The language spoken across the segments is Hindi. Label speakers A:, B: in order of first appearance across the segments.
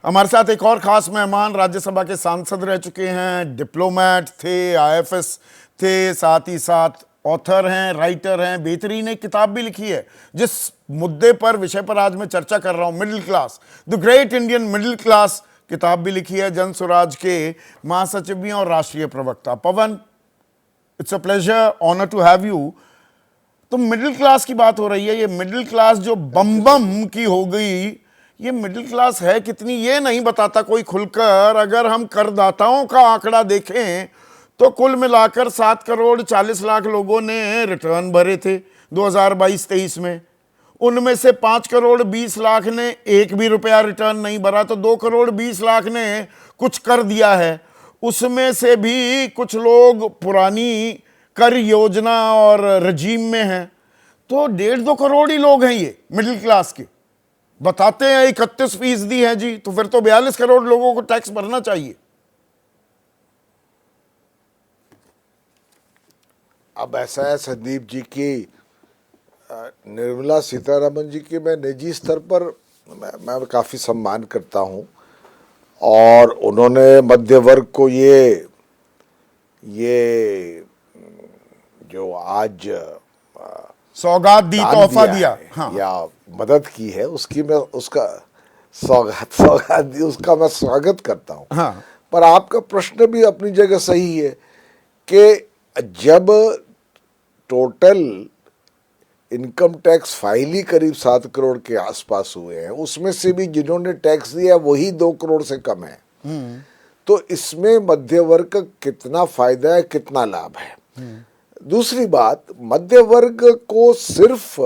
A: हमारे साथ एक और खास मेहमान राज्यसभा के सांसद रह चुके हैं, डिप्लोमेट थे, आईएफएस थे, साथ ही साथ ऑथर हैं, राइटर हैं, बेहतरीन एक किताब भी लिखी है जिस मुद्दे पर विषय पर आज मैं चर्चा कर रहा हूं, middle class, the great Indian middle class. किताब भी लिखी है, जन स्वराज के महासचिव भी हैं और राष्ट्रीय प्रवक्ता। Pawan, it's a pleasure, honour to have you. तो मिडिल क्लास की बात हो रही है, ये मिडिल क्लास जो बम बम की हो गई, ये मिडिल क्लास है कितनी ये नहीं बताता कोई खुलकर। अगर हम करदाताओं का आंकड़ा देखें तो कुल मिलाकर 7 करोड़ 40 लाख लोगों ने रिटर्न भरे थे 2022-23 में। उनमें से 5 करोड़ 20 लाख ने एक भी रुपया रिटर्न नहीं भरा, तो 2 करोड़ 20 लाख ने कुछ कर दिया है। उसमें से भी कुछ लोग पुरानी कर योजना और रजीम में हैं। तो 1.5-2 करोड़ ही लोग हैं ये मिडिल क्लास के। बताते हैं 31% है जी, तो फिर तो 42 करोड़ लोगों को टैक्स भरना चाहिए।
B: अब ऐसा है संदीप जी की निर्मला सीतारमण जी की मैं निजी स्तर पर मैं काफ़ी सम्मान करता हूं, और उन्होंने मध्य वर्ग को ये जो आज
A: सौगात दी, तोहफा दिया, हाँ,
B: या मदद की है, उसकी मैं उसका सौगात दी, उसका मैं स्वागत करता हूं।
A: हाँ।
B: पर आपका प्रश्न भी अपनी जगह सही है कि जब टोटल इनकम टैक्स फाइल ही करीब 7 करोड़ के आसपास हुए हैं, उसमें से भी जिन्होंने टैक्स दिया वही 2 करोड़ से कम है, तो इसमें मध्य वर्ग का कितना फायदा है, कितना लाभ है। दूसरी बात, मध्य वर्ग को सिर्फ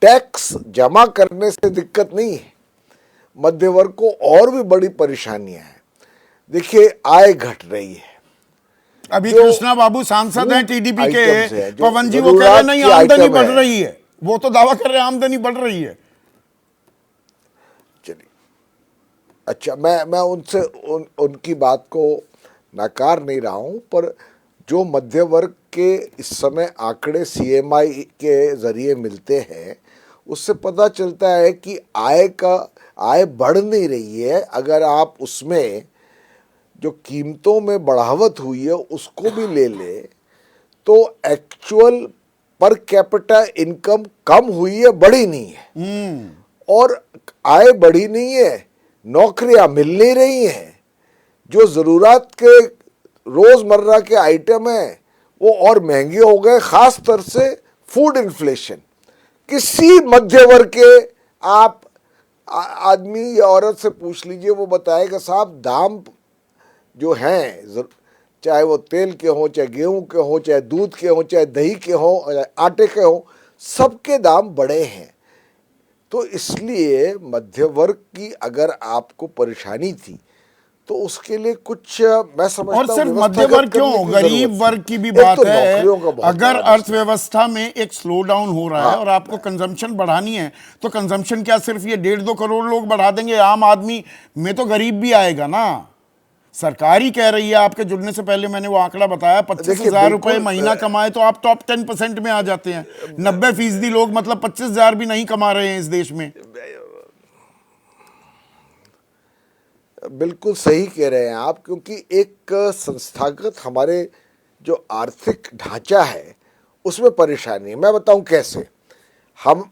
B: टैक्स जमा करने से दिक्कत नहीं है, मध्य वर्ग को और भी बड़ी परेशानियां हैं। देखिए, आय घट रही है।
A: अभी कृष्णा बाबू सांसद हैं टीडीपी के, पवन जी वो कह रहे नहीं आमदनी बढ़ रही है, वो तो दावा कर रहे हैं आमदनी बढ़ रही है।
B: चलिए, अच्छा, मैं उनसे उनकी बात को नकार नहीं रहा हूं, पर जो मध्य वर्ग के इस समय आंकड़े सीएमआई के जरिए मिलते हैं, उससे पता चलता है कि आय बढ़ नहीं रही है। अगर आप उसमें जो कीमतों में बढ़ावट हुई है उसको भी ले ले, तो एक्चुअल पर कैपिटा इनकम कम हुई है, बढ़ी नहीं है। और आय बढ़ी नहीं है, नौकरियां मिल नहीं रही हैं, जो जरूरत के रोजमर्रा के आइटम हैं वो और महंगे हो गए, खास तौर से फूड इन्फ्लेशन। किसी मध्य वर्ग के आप आदमी या औरत से पूछ लीजिए, वो बताएगा साहब दाम जो हैं, चाहे वो तेल के हों, चाहे गेहूं के हों, चाहे दूध के हों, चाहे दही के हों, चाहे आटे के हों, सबके दाम बढ़े हैं। तो इसलिए मध्य वर्ग की अगर आपको परेशानी थी तो उसके लिए कुछ मैं समझता हूं,
A: और सिर्फ मध्य वर्ग क्यों, गरीब वर्ग की भी बात है। अगर अर्थव्यवस्था में एक स्लो डाउन हो रहा है और आपको कंजम्पशन बढ़ानी है, तो कंजम्पशन क्या सिर्फ ये 1.5-2 करोड़ लोग बढ़ा देंगे? आम आदमी में तो गरीब भी आएगा ना। सरकार ही कह रही है, आपके जुड़ने से पहले मैंने वो आंकड़ा बताया, 25,000 रुपए महीना कमाए तो आप टॉप 10% में आ जाते हैं। 90% लोग, मतलब 25,000 भी नहीं कमा रहे हैं इस देश में।
B: बिल्कुल सही कह रहे हैं आप, क्योंकि एक संस्थागत हमारे जो आर्थिक ढांचा है उसमें परेशानी है। मैं बताऊं कैसे। हम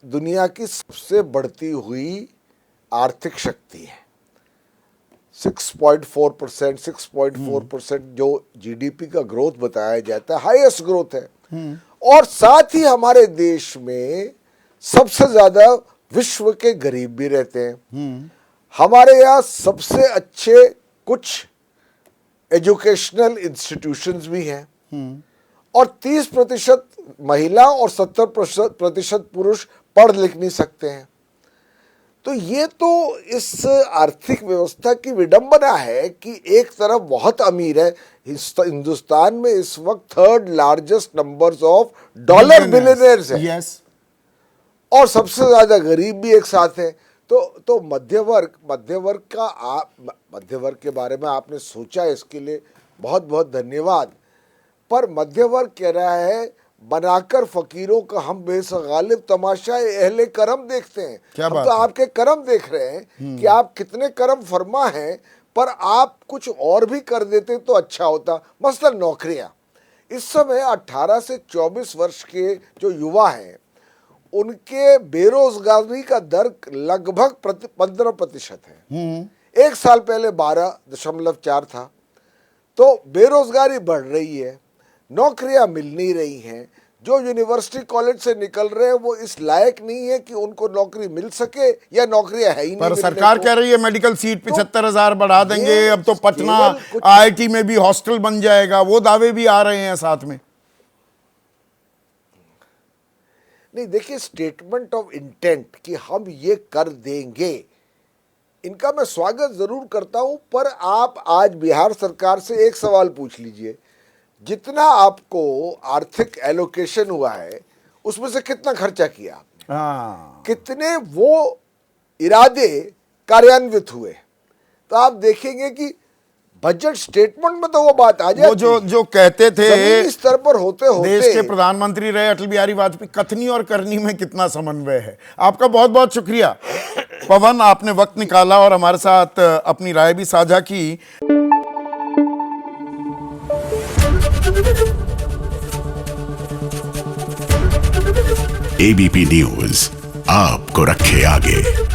B: दुनिया की सबसे बढ़ती हुई आर्थिक शक्ति है, 6.4% जो जीडीपी का ग्रोथ बताया जाता है, हाईएस्ट ग्रोथ है। और साथ ही हमारे देश में सबसे ज्यादा विश्व के गरीब भी रहते हैं। हमारे यहाँ सबसे अच्छे कुछ एजुकेशनल इंस्टीट्यूशंस भी हैं, और 30% महिला और 70% पुरुष पढ़ लिख नहीं सकते हैं। तो ये तो इस आर्थिक व्यवस्था की विडंबना है कि एक तरफ बहुत अमीर है, हिंदुस्तान में इस वक्त 3rd largest numbers of dollar billionaires है, और सबसे ज्यादा गरीब भी एक साथ है। तो मध्य वर्ग के बारे में आपने सोचा, इसके लिए बहुत बहुत धन्यवाद। पर मध्य वर्ग कह रहा है बनाकर फकीरों का हम बेसगालिब तमाशा अहले करम देखते हैं।
A: क्या
B: हम
A: बात
B: तो
A: है?
B: आपके करम देख रहे हैं कि आप कितने करम फरमा हैं, पर आप कुछ और भी कर देते तो अच्छा होता। मसलन नौकरियां, इस समय 18 से 24 वर्ष के जो युवा हैं उनके बेरोजगारी का दर लगभग 15% है। एक साल पहले 12.4 था। तो बेरोजगारी बढ़ रही है, नौकरियां मिल नहीं रही हैं। जो यूनिवर्सिटी कॉलेज से निकल रहे हैं वो इस लायक नहीं है कि उनको नौकरी मिल सके, या नौकरियां है ही नहीं
A: पर
B: मिलने
A: सरकार
B: को।
A: कह रही है मेडिकल सीट 75,000 बढ़ा देंगे,
B: ये
A: अब तो पटना
B: केवल कुछ-
A: आईआईटी में भी हॉस्टल बन जाएगा, वो दावे भी आ रहे हैं साथ में।
B: नहीं, देखिए, स्टेटमेंट ऑफ इंटेंट कि हम ये कर देंगे, इनका मैं स्वागत जरूर करता हूं, पर आप आज बिहार सरकार से एक सवाल पूछ लीजिए, जितना आपको आर्थिक एलोकेशन हुआ है उसमें से कितना खर्चा किया आपने,
A: हाँ,
B: कितने वो इरादे कार्यान्वित हुए। तो आप देखेंगे कि बजट स्टेटमेंट में तो वो बात आ जाती
A: वो जो कहते थे
B: जमीनी स्तर पर होते
A: देश के
B: होते।
A: प्रधानमंत्री रहे अटल बिहारी वाजपेयी, कथनी और करनी में कितना समन्वय है। आपका बहुत बहुत शुक्रिया पवन, आपने वक्त निकाला और हमारे साथ अपनी राय भी साझा की।
C: एबीपी न्यूज आपको रखे आगे।